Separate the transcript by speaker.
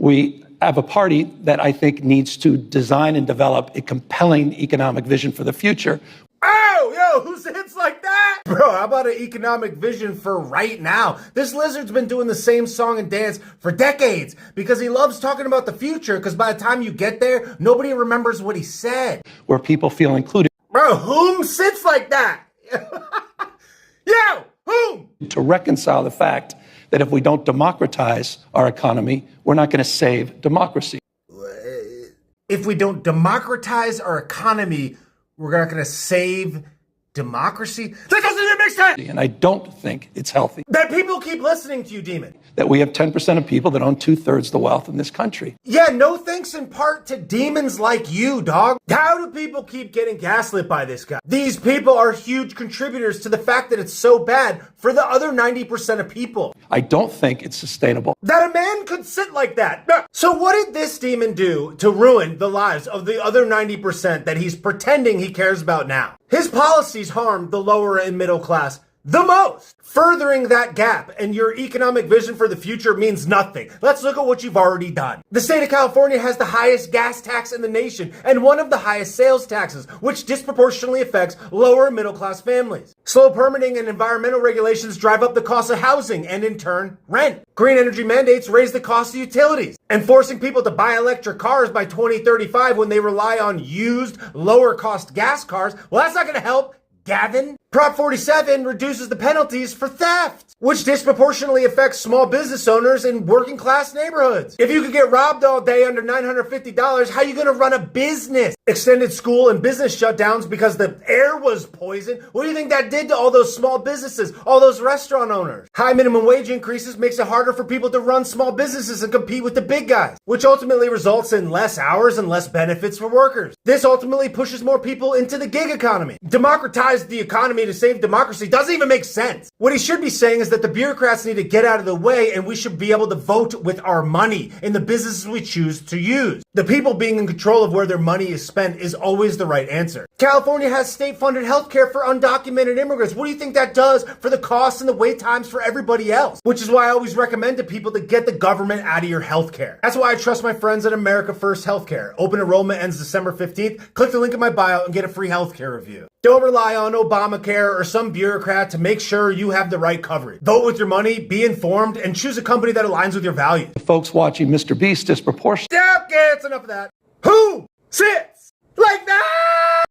Speaker 1: We have a party that I think needs to design and develop a compelling economic vision for the future.
Speaker 2: Oh, yo, who sits like that? Bro, how about an economic vision for right now? This lizard's been doing the same song and dance for decades because he loves talking about the future, because by the time you get there, nobody remembers what he said.
Speaker 1: Where people feel included.
Speaker 2: Bro, whom sits like that? Yo, whom?
Speaker 1: To reconcile the fact that if we don't democratize our economy, we're not going to save democracy.
Speaker 2: If we don't democratize our economy, we're not going to save democracy? That doesn't even make sense!
Speaker 1: And I don't think it's healthy
Speaker 2: that people keep listening to you, Demon.
Speaker 1: That we have 10% of people that own 2/3 the wealth in this country.
Speaker 2: Yeah, no thanks in part to demons like you, dog. How do people keep getting gaslit by this guy? These people are huge contributors to the fact that it's so bad for the other 90% of people.
Speaker 1: I don't think it's sustainable.
Speaker 2: That a man could sit like that. So what did this demon do to ruin the lives of the other 90% that he's pretending he cares about now? His policies harm the lower and middle class the most. Furthering that gap and your economic vision for the future means nothing. Let's look at what you've already done. The state of California has the highest gas tax in the nation and one of the highest sales taxes, which disproportionately affects lower and middle class families. Slow permitting and environmental regulations drive up the cost of housing and in turn, rent. Green energy mandates raise the cost of utilities. And forcing people to buy electric cars by 2035 when they rely on used, lower cost gas cars, well, that's not going to help, Gavin. Prop 47 reduces the penalties for theft, which disproportionately affects small business owners in working class neighborhoods. If you could get robbed all day under $950, how are you going to run a business? Extended school and business shutdowns because the air was poisoned. What do you think that did to all those small businesses, all those restaurant owners? High minimum wage increases makes it harder for people to run small businesses and compete with the big guys, which ultimately results in less hours and less benefits for workers. This ultimately pushes more people into the gig economy. Democratize the economy to save democracy doesn't even make sense. What he should be saying is that the bureaucrats need to get out of the way and we should be able to vote with our money in the businesses we choose to use. The people being in control of where their money is spent is always the right answer. California has state-funded healthcare for undocumented immigrants. What do you think that does for the costs and the wait times for everybody else? Which is why I always recommend to people to get the government out of your healthcare. That's why I trust my friends at America First Healthcare. Open enrollment ends December 15th. Click the link in my bio and get a free healthcare review. Don't rely on Obamacare or some bureaucrat to make sure you have the right coverage. Vote with your money, be informed, and choose a company that aligns with your values.
Speaker 1: The folks watching Mr. Beast disproportionately.
Speaker 2: Okay, it's enough of that. Who sits like that?